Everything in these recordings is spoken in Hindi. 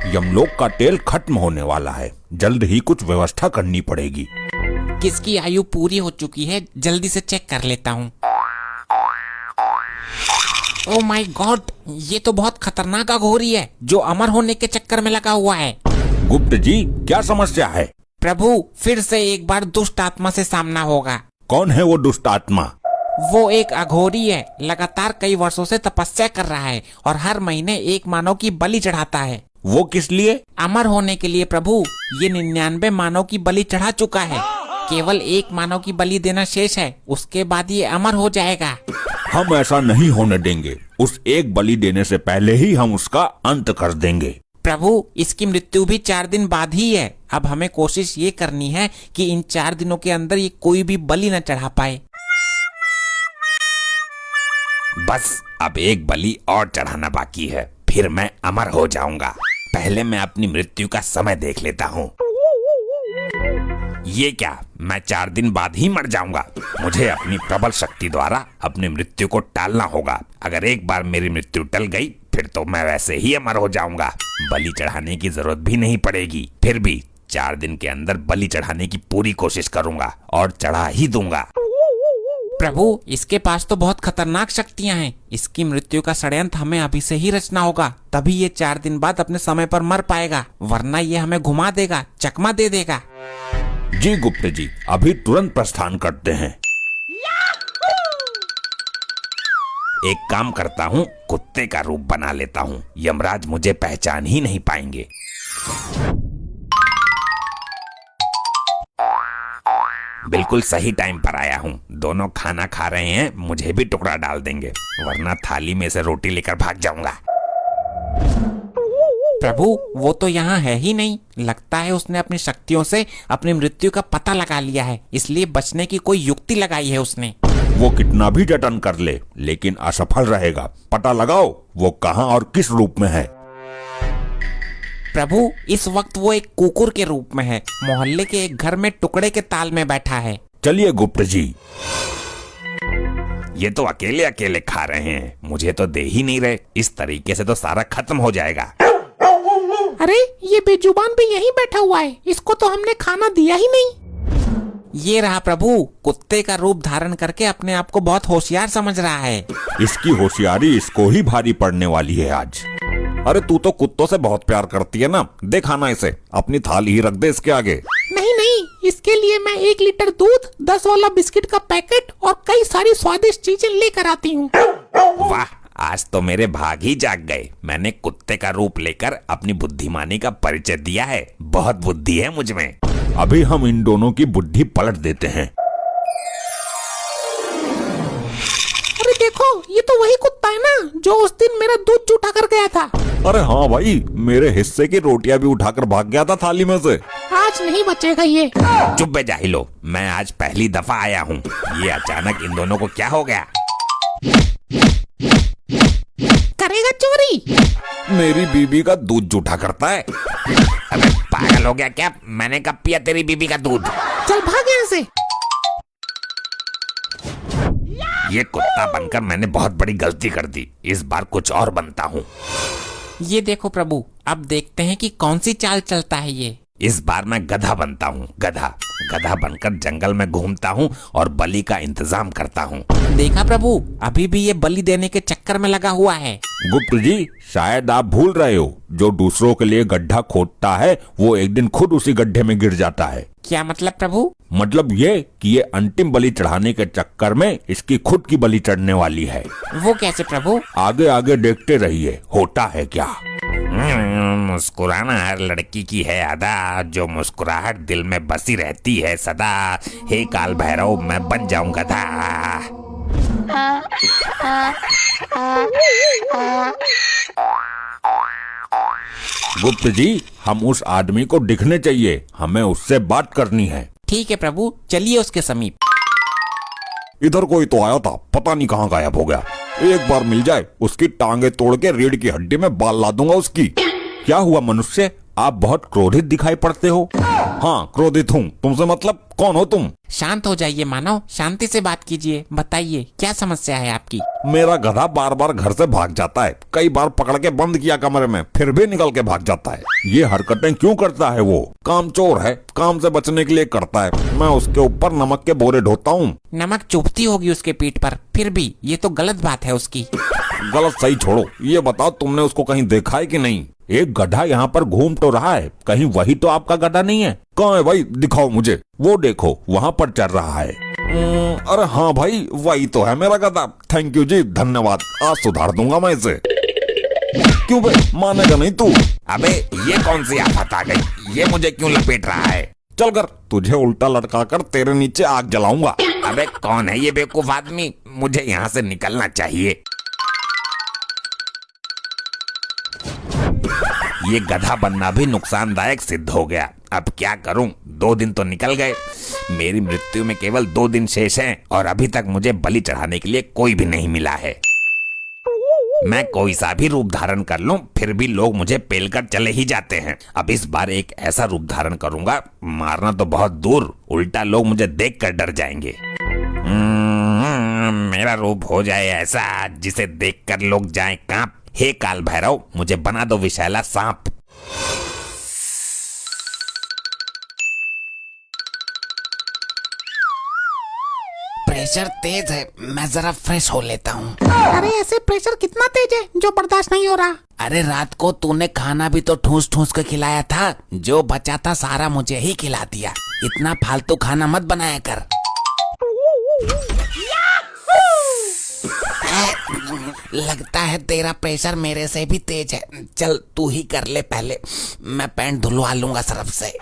यमलोक का तेल खत्म होने वाला है, जल्द ही कुछ व्यवस्था करनी पड़ेगी। किसकी आयु पूरी हो चुकी है, जल्दी से चेक कर लेता हूँ। ओह माय गॉड, ये तो बहुत खतरनाक अघोरी है जो अमर होने के चक्कर में लगा हुआ है। गुप्त जी, क्या समस्या है? प्रभु, फिर से एक बार दुष्ट आत्मा से सामना होगा। कौन है वो दुष्ट आत्मा? वो एक अघोरी है, लगातार कई वर्षों से तपस्या कर रहा है और हर महीने एक मानव की बलि चढ़ाता है। वो किस लिए? अमर होने के लिए प्रभु। ये 99 मानव की बलि चढ़ा चुका है, केवल एक मानव की बलि देना शेष है, उसके बाद ये अमर हो जाएगा। हम ऐसा नहीं होने देंगे, उस एक बलि देने से पहले ही हम उसका अंत कर देंगे। प्रभु, इसकी मृत्यु भी 4 दिन बाद ही है। अब हमें कोशिश ये करनी है कि इन 4 दिनों के अंदर ये कोई भी बलि न चढ़ा पाए। बस अब एक बलि और चढ़ाना बाकी है, फिर मैं अमर हो जाऊंगा। पहले मैं अपनी मृत्यु का समय देख लेता हूँ। ये क्या, मैं 4 दिन बाद ही मर जाऊंगा? मुझे अपनी प्रबल शक्ति द्वारा अपनी मृत्यु को टालना होगा। अगर एक बार मेरी मृत्यु टल गई फिर तो मैं वैसे ही अमर हो जाऊंगा। बलि चढ़ाने की जरूरत भी नहीं पड़ेगी। फिर भी 4 दिन के अंदर बलि चढ़ाने की पूरी कोशिश करूंगा और चढ़ा ही दूंगा। प्रभु, इसके पास तो बहुत खतरनाक शक्तियां हैं। इसकी मृत्यु का षड्यंत्र हमें अभी से ही रचना होगा, तभी ये 4 दिन बाद अपने समय पर मर पाएगा, वरना ये हमें घुमा देगा, चकमा दे देगा। जी गुप्त जी, अभी तुरंत प्रस्थान करते हैं। एक काम करता हूँ, कुत्ते का रूप बना लेता हूँ, यमराज मुझे पहचान ही नहीं पाएंगे। बिल्कुल सही टाइम पर आया हूँ। दोनों खाना खा रहे हैं, मुझे भी टुकड़ा डाल देंगे, वरना थाली में से रोटी लेकर भाग जाऊंगा। प्रभु, वो तो यहाँ है ही नहीं। लगता है उसने अपनी शक्तियों से अपनी मृत्यु का पता लगा लिया है, इसलिए बचने की कोई युक्ति लगाई है उसने। वो कितना भी जतन कर ले, लेकिन असफल रहेगा। पता लगाओ वो कहाँ और किस रूप में है। प्रभु, इस वक्त वो एक कुकुर के रूप में है, मोहल्ले के एक घर में टुकड़े के ताल में बैठा है। चलिए गुप्त जी। ये तो अकेले अकेले खा रहे हैं, मुझे तो दे ही नहीं रहे। इस तरीके से तो सारा खत्म हो जाएगा। अरे, ये बेजुबान भी यहीं बैठा हुआ है, इसको तो हमने खाना दिया ही नहीं। ये रहा प्रभु, कुत्ते का रूप धारण करके अपने आप को बहुत होशियार समझ रहा है। इसकी होशियारी इसको ही भारी पड़ने वाली है आज। अरे तू तो कुत्तों से बहुत प्यार करती है ना, दे खाना इसे, अपनी थाली ही रख दे इसके आगे। नहीं नहीं, इसके लिए मैं 1 लीटर दूध, 10 वाला बिस्किट का पैकेट और कई सारी स्वादिष्ट चीजें लेकर आती हूँ। वाह, आज तो मेरे भाग ही जाग गए। मैंने कुत्ते का रूप लेकर अपनी बुद्धिमानी का परिचय दिया है। बहुत बुद्धि है मुझ में। अभी हम इन दोनों की बुद्धि पलट देते हैं। अरे देखो, ये तो वही कुत्ता है ना जो उस दिन मेरा दूध जूठा कर गया था। अरे हाँ भाई, मेरे हिस्से की रोटियां भी उठाकर भाग गया था थाली में से। आज नहीं बचेगा ये। चुप बे जाहिलो, मैं आज पहली दफा आया हूँ। ये अचानक इन दोनों को क्या हो गया? करेगा चोरी? मेरी बीबी का दूध जूठा करता है। अबे पागल हो गया क्या? मैंने कब पिया तेरी बीबी का दूध? चल भाग यहाँ से। ये कुत्ता बनकर मैंने बहुत बड़ी गलती कर दी। इस बार कुछ और बनता हूँ। ये देखो प्रभु, अब देखते हैं कि कौन सी चाल चलता है ये। इस बार मैं गधा बनता हूँ। गधा गधा बनकर जंगल में घूमता हूँ और बलि का इंतजाम करता हूँ। देखा प्रभु, अभी भी ये बलि देने के चक्कर में लगा हुआ है। गुप्त जी, शायद आप भूल रहे हो, जो दूसरों के लिए गड्ढा खोदता है वो एक दिन खुद उसी गड्ढे में गिर जाता है। क्या मतलब प्रभु? मतलब ये कि ये अंतिम बलि चढ़ाने के चक्कर में इसकी खुद की बलि चढ़ने वाली है। वो कैसे प्रभु? आगे आगे देखते रहिए, होता है क्या। मुस्कुराना हर लड़की की है अदा, जो मुस्कुराहट दिल में बसी रहती है सदा। हे काल भैरव, मैं बन जाऊं गधा। गुप्त जी, हम उस आदमी को दिखने चाहिए, हमें उससे बात करनी है। ठीक है प्रभु, चलिए उसके समीप। इधर कोई तो आया था, पता नहीं कहाँ गायब हो गया। एक बार मिल जाए, उसकी टांगे तोड़ के रीढ़ की हड्डी में बाल ला दूंगा उसकी। क्या हुआ मनुष्य, आप बहुत क्रोधित दिखाई पड़ते हो। हाँ क्रोधित हूँ। तुमसे मतलब कौन हो तुम? शांत हो जाइए मानव, शांति से बात कीजिए। बताइए क्या समस्या है आपकी? मेरा गधा बार बार घर से भाग जाता है। कई बार पकड़ के बंद किया कमरे में, फिर भी निकल के भाग जाता है। ये हरकतें क्यों करता है? वो कामचोर है, काम से बचने के लिए करता है। मैं उसके ऊपर नमक के बोरे ढोता हूँ। नमक चुभती होगी उसके पीठ पर, फिर भी ये तो गलत बात है उसकी। गलत सही छोड़ो, ये बताओ तुमने उसको कहीं देखा है कि नहीं? एक गधा यहाँ पर घूम तो रहा है, कहीं वही तो आपका गधा नहीं है? कहाँ है भाई, दिखाओ मुझे। वो देखो वहाँ पर चल रहा है। अरे हाँ भाई, वही तो है मेरा गधा। थैंक यू जी, धन्यवाद। आज सुधार दूंगा मैं इसे। क्यों भाई, मानेगा नहीं तू? अबे ये कौन सी आफत आ गई? ये मुझे क्यों लपेट रहा है? चल कर, तुझे उल्टा लटका कर तेरे नीचे आग जलाऊंगा। अबे कौन है ये बेवकूफ आदमी? मुझे यहाँ से निकलना चाहिए। ये गधा बनना भी नुकसानदायक सिद्ध हो गया। अब क्या करूं? 2 दिन तो निकल गए, मेरी मृत्यु में केवल 2 दिन शेष हैं और अभी तक मुझे बलि चढ़ाने के लिए कोई भी नहीं मिला है। मैं कोई सा भी रूप धारण कर लूं, फिर भी लोग मुझे पेलकर चले ही जाते हैं। अब इस बार एक ऐसा रूप धारण करूंगा, मारना तो बहुत दूर, उल्टा लोग मुझे देखकर डर जाएंगे। मेरा रूप हो जाए ऐसा जिसे देखकर लोग जाएं कांप। हे काल भैरव, मुझे बना दो विषैला सांप। प्रेशर तेज है, मैं जरा फ्रेश हो लेता हूँ। अरे ऐसे प्रेशर कितना तेज है जो बर्दाश्त नहीं हो रहा? अरे रात को तूने खाना भी तो ठूस ठूस के खिलाया था, जो बचा था सारा मुझे ही खिला दिया। इतना फालतू खाना मत बनाया कर। लगता है तेरा प्रेशर मेरे से भी तेज है। चल तू ही कर ले पहले, मैं पैंट धुलवा लूंगा सरफ से।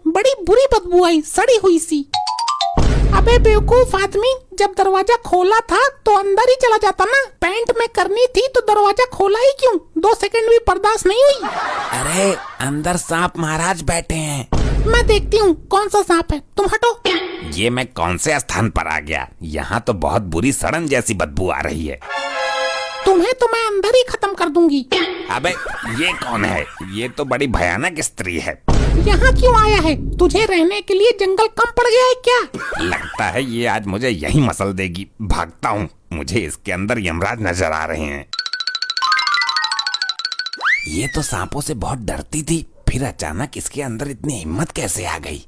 बड़ी बुरी बदबू आई, सड़ी हुई सी। अबे बेवकूफ आदमी, जब दरवाजा खोला था तो अंदर ही चला जाता ना। पैंट में करनी थी तो दरवाजा खोला ही क्यों? 2 सेकंड भी बर्दाश्त नहीं हुई। अरे अंदर सांप महाराज बैठे हैं। मैं देखती हूँ कौन सा सांप है, तुम हटो। ये मैं कौन से स्थान पर आ गया? यहाँ तो बहुत बुरी सड़न जैसी बदबू आ रही है। तुम्हें तो मैं अंदर ही खत्म कर दूंगी। अबे ये कौन है? ये तो बड़ी भयानक स्त्री है। यहाँ क्यों आया है? तुझे रहने के लिए जंगल कम पड़ गया है क्या? लगता है ये आज मुझे यही मसल देगी। भागता हूँ, मुझे इसके अंदर यमराज नजर आ रहे हैं। ये तो सांपों से बहुत डरती थी, फिर अचानक इसके अंदर इतनी हिम्मत कैसे आ गई?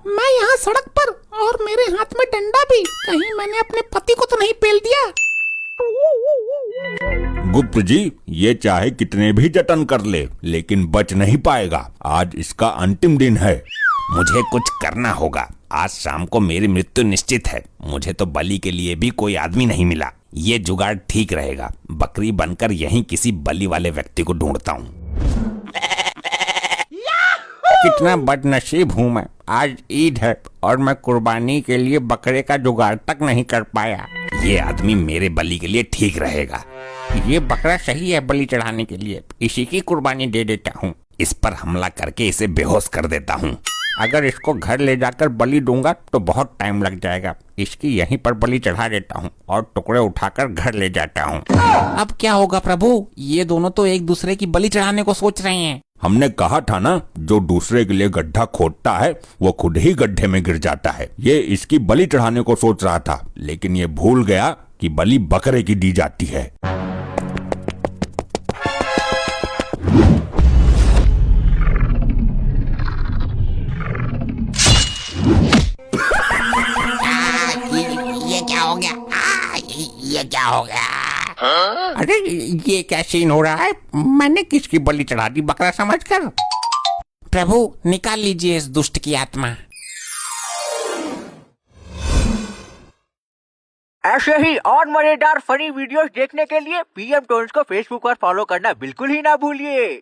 मैं यहाँ सड़क पर और मेरे हाथ में डंडा भी। कहीं मैंने अपने पति को तो नहीं पेल दिया? गुप्त जी, ये चाहे कितने भी जतन कर ले, लेकिन बच नहीं पाएगा। आज इसका अंतिम दिन है। मुझे कुछ करना होगा। आज शाम को मेरी मृत्यु निश्चित है। मुझे तो बलि के लिए भी कोई आदमी नहीं मिला। ये जुगाड़ ठीक रहेगा। बकरी बनकर यहीं किसी बलि वाले व्यक्ति को ढूंढता हूँ। कितना बदनसीब हूँ मैं। आज ईद है और मैं कुर्बानी के लिए बकरे का जुगाड़ तक नहीं कर पाया। ये आदमी मेरे बलि के लिए ठीक रहेगा। ये बकरा सही है बलि चढ़ाने के लिए, इसी की कुर्बानी दे देता हूँ। इस पर हमला करके इसे बेहोश कर देता हूँ। अगर इसको घर ले जाकर बलि दूंगा तो बहुत टाइम लग जाएगा। इसकी यहीं पर बलि चढ़ा देता हूँ और टुकड़े उठाकर घर ले जाता हूँ। अब क्या होगा प्रभु? ये दोनों तो एक दूसरे की बलि चढ़ाने को सोच रहे हैं। हमने कहा था ना, जो दूसरे के लिए गड्ढा खोदता है वो खुद ही गड्ढे में गिर जाता है। ये इसकी बलि चढ़ाने को सोच रहा था, लेकिन ये भूल गया कि बलि बकरे की दी जाती है। ये क्या हो गया? ये क्या हो गया? अरे ये क्या सीन हो रहा है? मैंने किसकी बलि चढ़ा दी बकरा समझकर? प्रभु निकाल लीजिए इस दुष्ट की आत्मा। ऐसे ही और मजेदार फनी वीडियोस देखने के लिए पीएम टोन्स को फेसबुक पर फॉलो करना बिल्कुल ही ना भूलिए।